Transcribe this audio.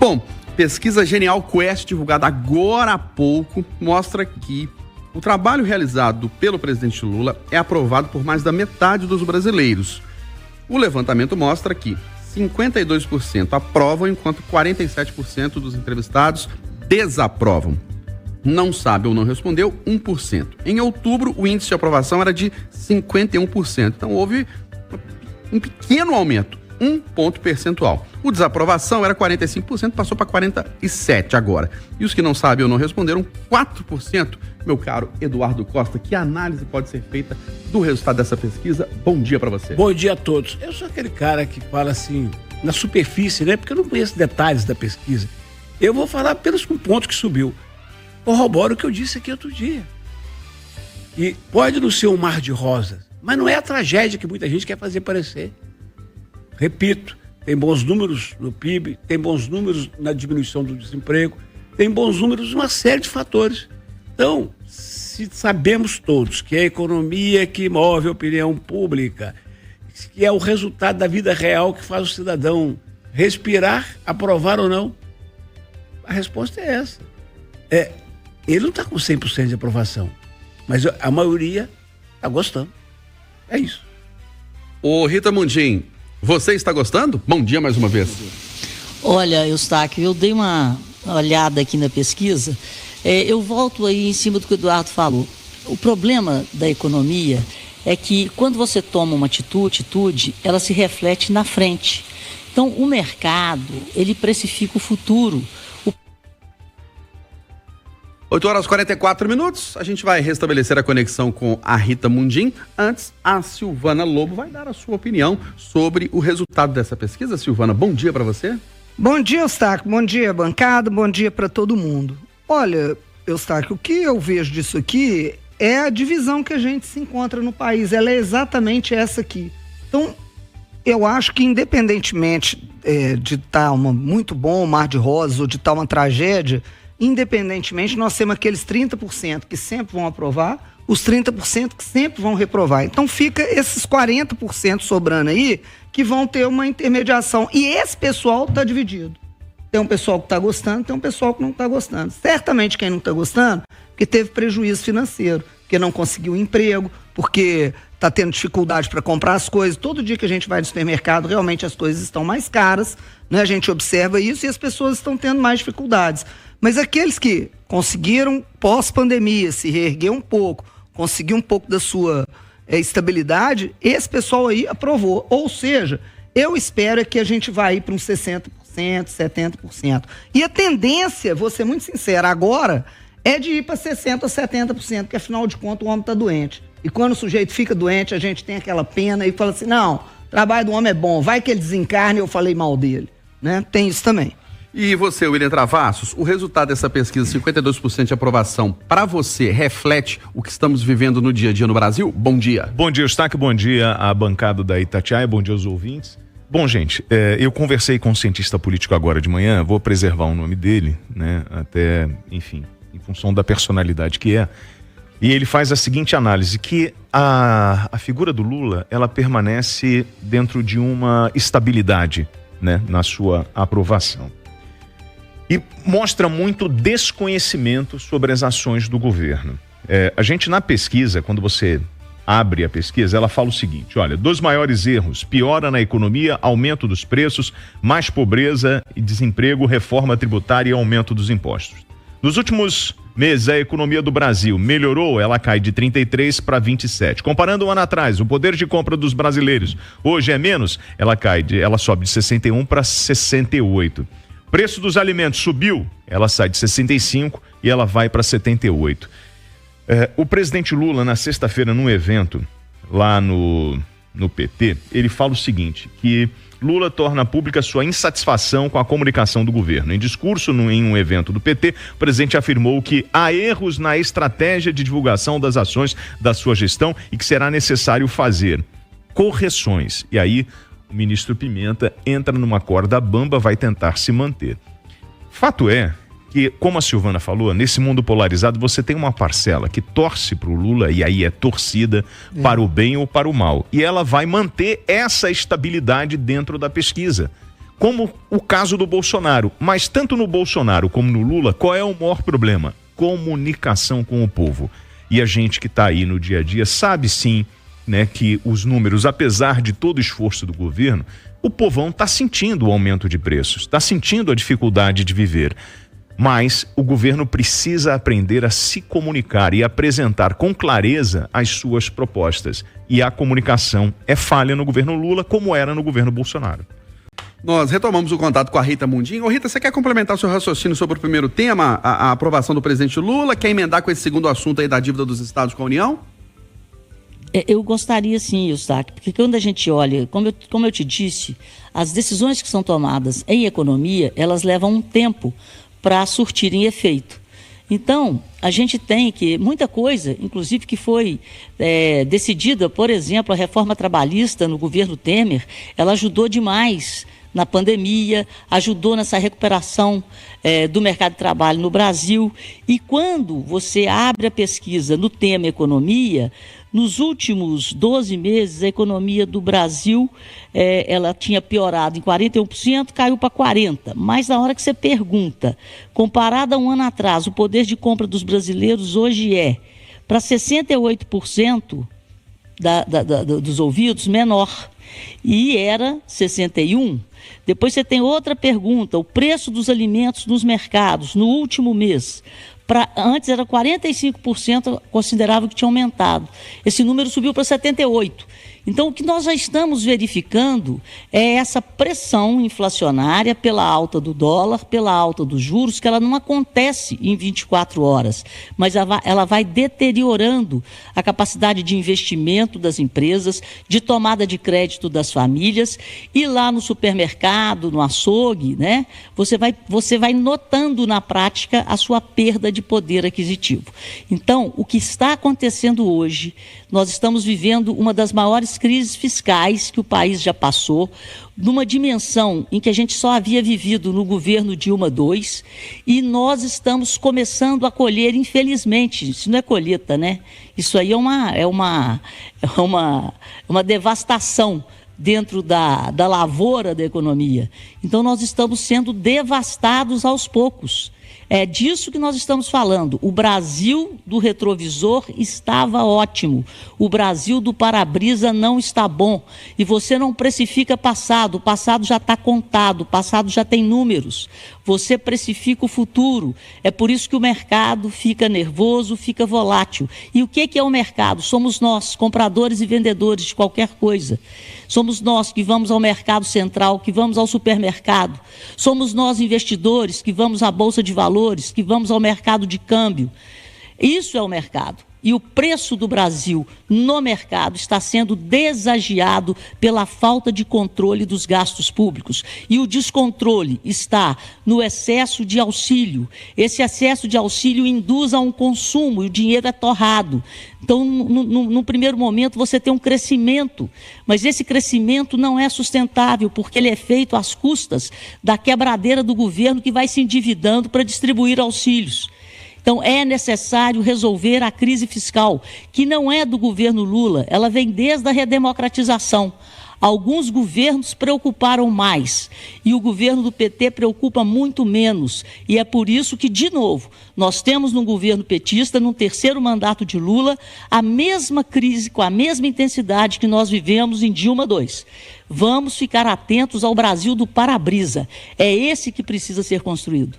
Bom, pesquisa Genial Quest, divulgada agora há pouco, mostra que o trabalho realizado pelo presidente Lula é aprovado por mais da metade dos brasileiros. O levantamento mostra que 52% aprovam, enquanto 47% dos entrevistados desaprovam. Não sabe ou não respondeu, 1%. Em outubro, o índice de aprovação era de 51%. Então, houve um pequeno aumento, 1 ponto percentual. O desaprovação era 45%, passou para 47% agora. E os que não sabem ou não responderam, 4%. Meu caro Eduardo Costa, que análise pode ser feita do resultado dessa pesquisa? Bom dia para você. Bom dia a todos. Eu sou aquele cara que fala assim, na superfície, né? Porque eu não conheço detalhes da pesquisa. Eu vou falar apenas com pontos que subiu. Corrobora o que eu disse aqui outro dia. E pode não ser um mar de rosas, mas não é a tragédia que muita gente quer fazer parecer. Repito, tem bons números no PIB, tem bons números na diminuição do desemprego, tem bons números em uma série de fatores. Então, se sabemos todos que é a economia que move a opinião pública, que é o resultado da vida real que faz o cidadão respirar, aprovar ou não, a resposta é essa. Ele não está com 100% de aprovação, mas a maioria está gostando. É isso. Ô Rita Mundim, você está gostando? Bom dia mais uma vez. Olha, Eustáquio, eu dei uma olhada aqui na pesquisa, eu volto aí em cima do que o Eduardo falou. O problema da economia é que quando você toma uma atitude, ela se reflete na frente. Então, o mercado, ele precifica o futuro. 8h44, a gente vai restabelecer a conexão com a Rita Mundim. Antes, a Silvana Lobo vai dar a sua opinião sobre o resultado dessa pesquisa. Silvana, bom dia para você. Bom dia, Eustáquio. Bom dia, bancada. Bom dia para todo mundo. Olha, Eustáquio, o que eu vejo disso aqui é a divisão que a gente se encontra no país. Ela é exatamente essa aqui. Então, eu acho que independentemente de estar muito bom, um mar de rosas, ou de estar uma tragédia, independentemente, nós temos aqueles 30% que sempre vão aprovar, os 30% que sempre vão reprovar. Então fica esses 40% sobrando aí, que vão ter uma intermediação. E esse pessoal está dividido. Tem um pessoal que está gostando, tem um pessoal que não está gostando. Certamente quem não está gostando, porque teve prejuízo financeiro, porque não conseguiu emprego, porque está tendo dificuldade para comprar as coisas. Todo dia que a gente vai no supermercado, realmente as coisas estão mais caras, né? A gente observa isso e as pessoas estão tendo mais dificuldades. Mas aqueles que conseguiram, pós-pandemia, se reerguer um pouco, conseguir um pouco da sua estabilidade, esse pessoal aí aprovou. Ou seja, eu espero que a gente vai ir para uns 60%, 70%. E a tendência, vou ser muito sincero, agora é de ir para 60% ou 70%, porque afinal de contas o homem está doente. E quando o sujeito fica doente, a gente tem aquela pena e fala assim, não, o trabalho do homem é bom, vai que ele desencarne, eu falei mal dele. Né? Tem isso também. E você, William Travassos, o resultado dessa pesquisa, 52% de aprovação, para você, reflete o que estamos vivendo no dia a dia no Brasil? Bom dia. Bom dia, Eustáquio, bom dia à bancada da Itatiaia, bom dia aos ouvintes. Bom, gente, eu conversei com um cientista político agora de manhã, vou preservar o nome dele, né, até, enfim, em função da personalidade que é, e ele faz a seguinte análise, que a figura do Lula, ela permanece dentro de uma estabilidade, né, na sua aprovação. E mostra muito desconhecimento sobre as ações do governo. A gente na pesquisa, quando você abre a pesquisa, ela fala o seguinte, olha, dos maiores erros, piora na economia, aumento dos preços, mais pobreza e desemprego, reforma tributária e aumento dos impostos. Nos últimos meses, a economia do Brasil melhorou, ela cai de 33 para 27. Comparando um ano atrás, o poder de compra dos brasileiros hoje é menos, ela sobe de 61 para 68. Preço dos alimentos subiu, ela sai de 65 e ela vai para 78. O presidente Lula, na sexta-feira, num evento lá no PT, ele fala o seguinte, que Lula torna pública sua insatisfação com a comunicação do governo. Em discurso em um evento do PT, o presidente afirmou que há erros na estratégia de divulgação das ações da sua gestão e que será necessário fazer correções. E aí, o ministro Pimenta entra numa corda bamba, vai tentar se manter. Fato é que, como a Silvana falou, nesse mundo polarizado você tem uma parcela que torce para o Lula, e aí é torcida para o bem ou para o mal. E ela vai manter essa estabilidade dentro da pesquisa. como o caso do Bolsonaro. Mas tanto no Bolsonaro como no Lula, qual é o maior problema? Comunicação com o povo. E a gente que está aí no dia a dia sabe sim, né, que os números, apesar de todo o esforço do governo, o povão está sentindo o aumento de preços, está sentindo a dificuldade de viver. Mas o governo precisa aprender a se comunicar e apresentar com clareza as suas propostas. E a comunicação é falha no governo Lula, como era no governo Bolsonaro. Nós retomamos o contato com a Rita Mundim. Ô Rita, você quer complementar o seu raciocínio sobre o primeiro tema, a aprovação do presidente Lula? Quer emendar com esse segundo assunto aí da dívida dos estados com a União? Eu gostaria sim, Eustáquio, porque quando a gente olha, como eu te disse, as decisões que são tomadas em economia, elas levam um tempo para surtirem efeito. Então, a gente tem que, muita coisa, inclusive que foi decidida, por exemplo, a reforma trabalhista no governo Temer, ela ajudou demais na pandemia, ajudou nessa recuperação do mercado de trabalho no Brasil. E quando você abre a pesquisa no tema economia, nos últimos 12 meses, a economia do Brasil, ela tinha piorado em 41%, caiu para 40%. Mas na hora que você pergunta, comparado a um ano atrás, o poder de compra dos brasileiros hoje é para 68% dos ouvidos menor. E era 61%. Depois você tem outra pergunta, o preço dos alimentos nos mercados no último mês. Antes era 45%, considerável que tinha aumentado. Esse número subiu para 78%. Então, o que nós já estamos verificando é essa pressão inflacionária pela alta do dólar, pela alta dos juros, que ela não acontece em 24 horas, mas ela vai deteriorando a capacidade de investimento das empresas, de tomada de crédito das famílias, e lá no supermercado, no açougue, né, você vai notando na prática a sua perda de poder aquisitivo. Então, o que está acontecendo hoje, nós estamos vivendo uma das maiores crises fiscais que o país já passou, numa dimensão em que a gente só havia vivido no governo Dilma II, e nós estamos começando a colher, infelizmente, isso não é colheita, né? Isso aí é uma devastação dentro da lavoura da economia. Então nós estamos sendo devastados aos poucos. É disso que nós estamos falando. O Brasil do retrovisor estava ótimo. O Brasil do para-brisa não está bom. E você não precifica passado. O passado já está contado. O passado já tem números. Você precifica o futuro. É por isso que o mercado fica nervoso, fica volátil. E o que é o mercado? Somos nós, compradores e vendedores de qualquer coisa. Somos nós que vamos ao mercado central, que vamos ao supermercado. Somos nós, investidores, que vamos à Bolsa de Valores, que vamos ao mercado de câmbio. Isso é o mercado. E o preço do Brasil no mercado está sendo desagiado pela falta de controle dos gastos públicos. E o descontrole está no excesso de auxílio. Esse excesso de auxílio induz a um consumo e o dinheiro é torrado. Então, no primeiro momento, você tem um crescimento, mas esse crescimento não é sustentável, porque ele é feito às custas da quebradeira do governo que vai se endividando para distribuir auxílios. Então, é necessário resolver a crise fiscal, que não é do governo Lula, ela vem desde a redemocratização. Alguns governos preocuparam mais e o governo do PT preocupa muito menos. E é por isso que, de novo, nós temos no governo petista, no terceiro mandato de Lula, a mesma crise com a mesma intensidade que nós vivemos em Dilma II. Vamos ficar atentos ao Brasil do para-brisa. É esse que precisa ser construído.